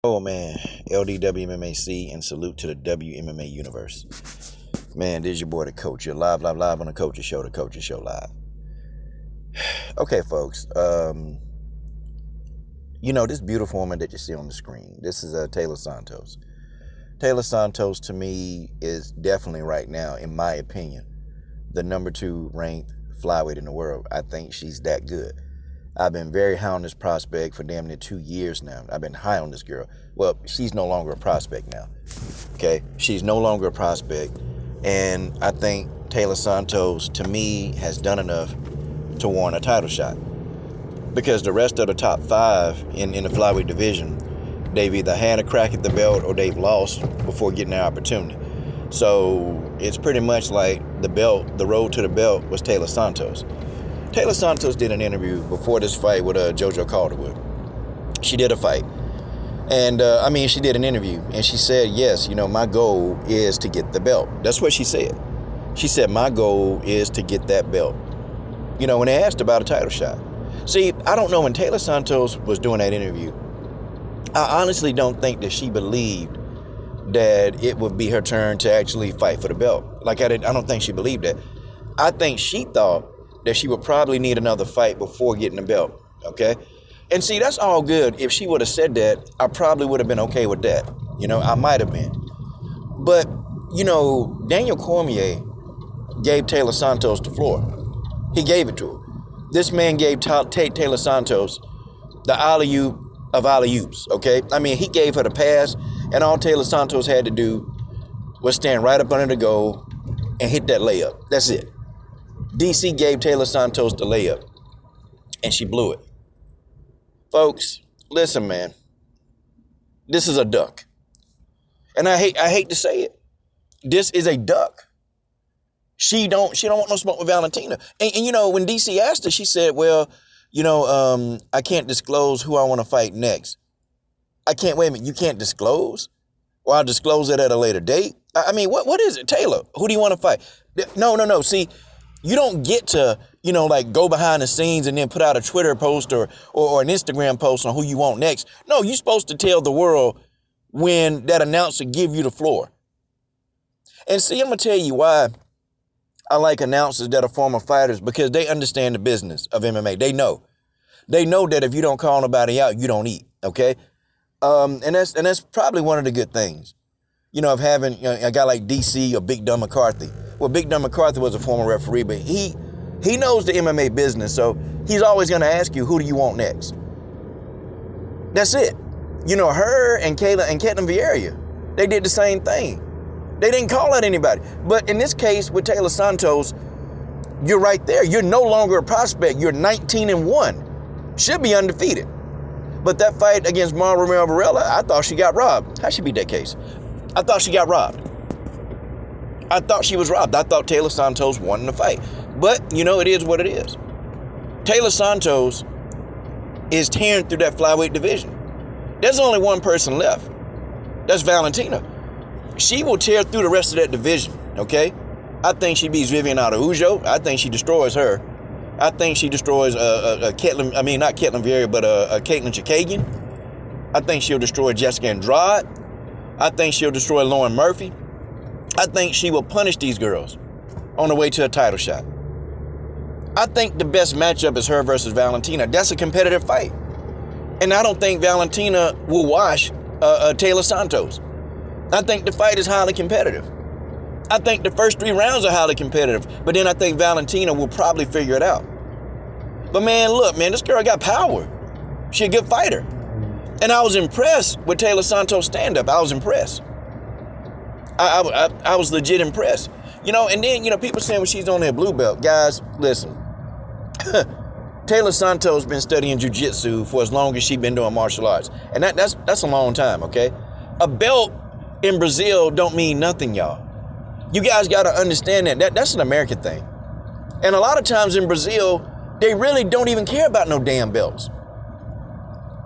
Oh man, LDWMMAC and salute to the WMMA universe. Man, this is your boy the coach. You're live on the Coach's Show, the Coach's Show live. Okay, folks. This beautiful woman that you see on the screen. This is Taila Santos. Taila Santos to me is definitely right now, in my opinion, the number 2 ranked flyweight in the world. I think she's that good. I've been very high on this prospect for damn near 2 years now. I've been high on this girl. Well, she's no longer a prospect now. Okay? She's no longer a prospect. And I think Taila Santos, to me, has done enough to warrant a title shot. Because the rest of the top 5 in the flyweight division, they've either had a crack at the belt or they've lost before getting their opportunity. So it's pretty much like the road to the belt was Taila Santos. Taila Santos did an interview before this fight with JoJo Calderwood. She did a fight. And, she did an interview. And she said, yes, my goal is to get the belt. That's what she said. She said, my goal is to get that belt. When they asked about a title shot. See, I don't know, when Taila Santos was doing that interview, I honestly don't think that she believed that it would be her turn to actually fight for the belt. I don't think she believed that. I think she thought that she would probably need another fight before getting the belt, okay? And see, that's all good. If she would have said that, I probably would have been okay with that. I might have been. But, Daniel Cormier gave Taila Santos the floor. He gave it to her. This man gave Taila Santos the alley-oop of alley-oops, okay? He gave her the pass, and all Taila Santos had to do was stand right up under the goal and hit that layup. That's it. DC gave Taila Santos the layup, and she blew it. Folks, listen, man. This is a duck. And I hate to say it. This is a duck. She don't want no smoke with Valentina. And when DC asked her, she said, well, I can't disclose who I want to fight next. Wait a minute, you can't disclose? Or I'll disclose it at a later date? What is it? Taila, who do you want to fight? No. See, you don't get to, go behind the scenes and then put out a Twitter post or an Instagram post on who you want next. No, you're supposed to tell the world when that announcer give you the floor. And see, I'm going to tell you why I like announcers that are former fighters, because they understand the business of MMA. They know. They know that if you don't call nobody out, you don't eat, okay? And that's probably one of the good things, of having a guy like DC or Big Dumb McCarthy. Well, Big Dumb McCarthy was a former referee, but he knows the MMA business, so he's always going to ask you, who do you want next? That's it. Her and Kayla and Ketlin Vieira, they did the same thing. They didn't call out anybody. But in this case, with Taila Santos, you're right there. You're no longer a prospect. You're 19-1. Should be undefeated. But that fight against Mar Romero Varela, I thought she got robbed. How should be that case? I thought she got robbed. I thought she was robbed. I thought Taila Santos won the fight. But, it is what it is. Taila Santos is tearing through that flyweight division. There's only one person left. That's Valentina. She will tear through the rest of that division, okay? I think she beats Viviane Araújo. I think she destroys her. I think she destroys not Ketlin Vieira, but Caitlin Chikagian. I think she'll destroy Jessica Andrade. I think she'll destroy Lauren Murphy. I think she will punish these girls on the way to a title shot. I think the best matchup is her versus Valentina. That's a competitive fight. And I don't think Valentina will wash Taila Santos. I think the fight is highly competitive. I think the first 3 rounds are highly competitive, but then I think Valentina will probably figure it out. But man, look, this girl got power. She's a good fighter. And I was impressed with Taila Santos' stand-up. I was impressed. I was legit impressed. And then, people saying, well, she's only a blue belt. Guys, listen. Taila Santos been studying jiu-jitsu for as long as she's been doing martial arts. And that's a long time, okay? A belt in Brazil don't mean nothing, y'all. You guys got to understand that's an American thing. And a lot of times in Brazil, they really don't even care about no damn belts.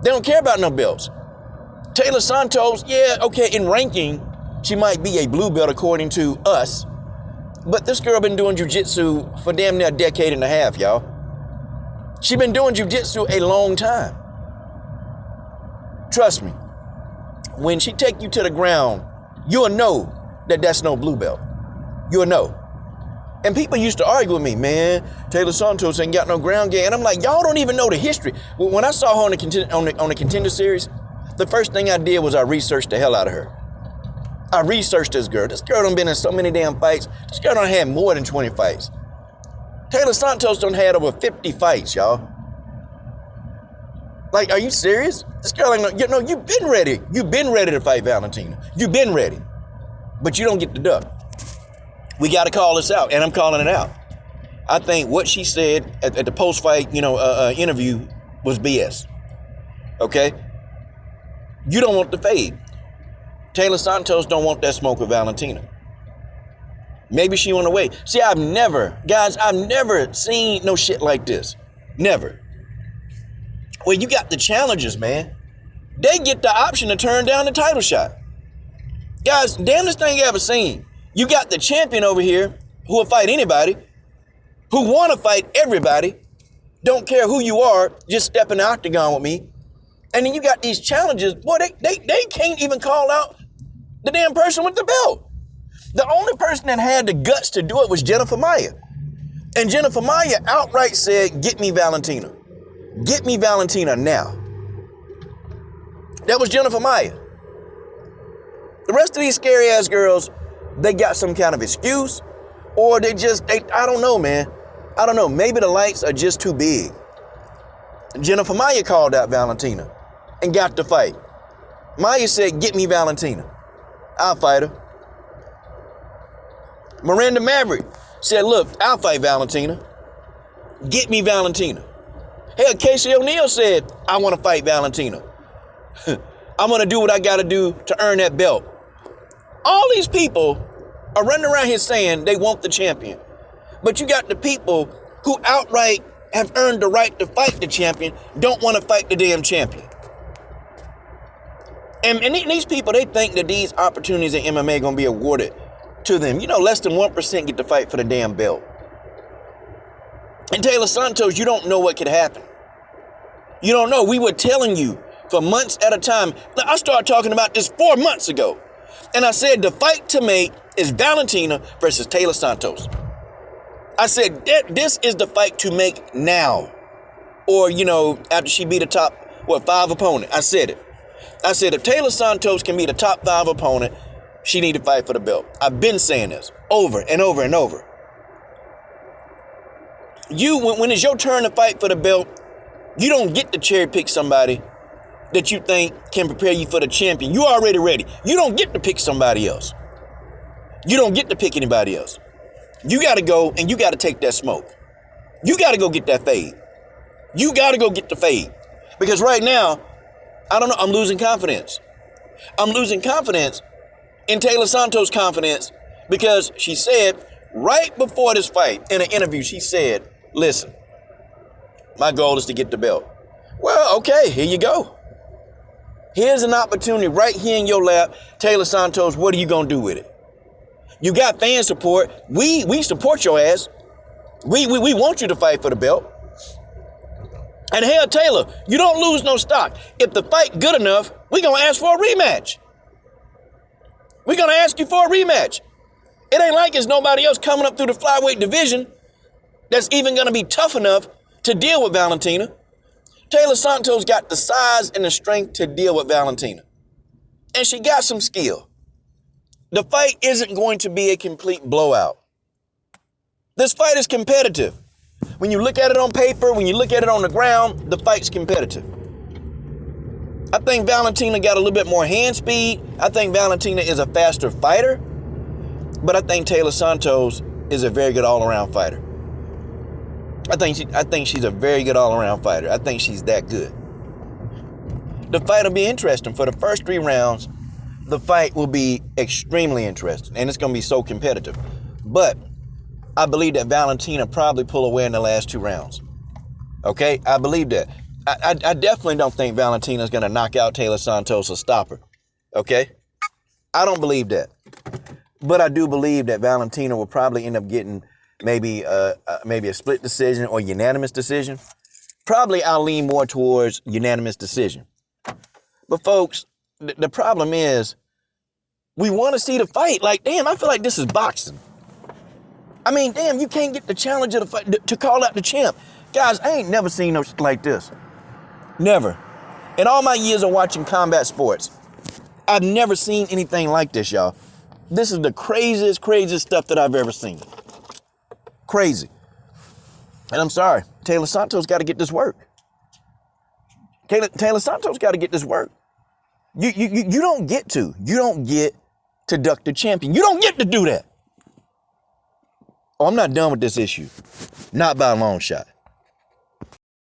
They don't care about no belts. Taila Santos, yeah, okay, in ranking, she might be a blue belt according to us. But this girl been doing jiu-jitsu for damn near a decade and a half, y'all. She been doing jiu-jitsu a long time. Trust me. when she take you to the ground, you'll know that that's no blue belt. You'll know. And people used to argue with me, man, Taila Santos ain't got no ground game. And I'm like, y'all don't even know the history. When I saw her on the Contender Series, the first thing I did was I researched the hell out of her. I researched this girl. This girl done been in so many damn fights. This girl done had more than 20 fights. Taila Santos done had over 50 fights, y'all. Like, are you serious? This girl ain't, you've been ready. You've been ready to fight Valentina. You've been ready. But you don't get the duck. We got to call this out, and I'm calling it out. I think what she said at the post-fight, interview was BS. Okay? You don't want the fade. Taila Santos don't want that smoke with Valentina. Maybe she on the way. See, I've never seen no shit like this. Never. Well, you got the challengers, man. They get the option to turn down the title shot. Guys, damnest thing you ever seen. You got the champion over here who will fight anybody, who want to fight everybody, don't care who you are, just step in the octagon with me. And then you got these challengers, boy, they can't even call out the damn person with the belt. The only person that had the guts to do it was Jennifer Maia. And Jennifer Maia outright said, get me Valentina. Get me Valentina now. That was Jennifer Maia. The rest of these scary ass girls, they got some kind of excuse, or I don't know, man. I don't know. Maybe the lights are just too big. Jennifer Maia called out Valentina and got the fight. Maia said, get me Valentina. I'll fight her. Miranda Maverick said, look, I'll fight Valentina. Get me Valentina. Hell, Casey O'Neill said, I want to fight Valentina. I'm going to do what I got to do to earn that belt. All these people are running around here saying they want the champion. But you got the people who outright have earned the right to fight the champion, don't want to fight the damn champion. And these people, they think that these opportunities in MMA are going to be awarded to them. Less than 1% get to fight for the damn belt. And Taila Santos, you don't know what could happen. You don't know. We were telling you for months at a time. I started talking about this 4 months ago. And I said the fight to make is Valentina versus Taila Santos. I said this is the fight to make now. Or, after she beat a top, 5 opponent. I said it. I said if Taila Santos can be the top 5 opponent, she need to fight for the belt. I've been saying this over and over and over. When it's your turn to fight for the belt, you don't get to cherry pick somebody that you think can prepare you for the champion. You already ready. You don't get to pick somebody else. You don't get to pick anybody else. You got to go and you got to take that smoke. You got to go get that fade. You got to go get the fade. Because right now, I don't know, I'm losing confidence. I'm losing confidence in Taila Santos' confidence because she said right before this fight in an interview, she said, listen, my goal is to get the belt. Well, okay, here you go. Here's an opportunity right here in your lap. Taila Santos, what are you going to do with it? You got fan support. We support your ass. We want you to fight for the belt. And hell, Taila, you don't lose no stock. If the fight good enough, we're going to ask for a rematch. We're going to ask you for a rematch. It ain't like there's nobody else coming up through the flyweight division that's even going to be tough enough to deal with Valentina. Taila Santos got the size and the strength to deal with Valentina. And she got some skill. The fight isn't going to be a complete blowout. This fight is competitive. When you look at it on paper, when you look at it on the ground, the fight's competitive. I think Valentina got a little bit more hand speed. I think Valentina is a faster fighter. But I think Taila Santos is a very good all-around fighter. I think she's a very good all-around fighter. I think she's that good. The fight will be interesting. For the first 3 rounds, the fight will be extremely interesting. And it's going to be so competitive. But I believe that Valentina probably pull away in the last 2 rounds. Okay? I believe that. I definitely don't think Valentina is going to knock out Taila Santos or stop her. Okay? I don't believe that. But I do believe that Valentina will probably end up getting maybe a split decision or unanimous decision. Probably I'll lean more towards unanimous decision. But folks, the problem is we want to see the fight. Like, damn, I feel like this is boxing. I mean, damn, you can't get the challenge of the fight to call out the champ. Guys, I ain't never seen no shit like this. Never. In all my years of watching combat sports, I've never seen anything like this, y'all. This is the craziest stuff that I've ever seen. Crazy. And I'm sorry, Taila Santos got to get this work. Taila Santos got to get this work. You don't get to duck the champion. You don't get to do that. Oh, I'm not done with this issue. Not by a long shot.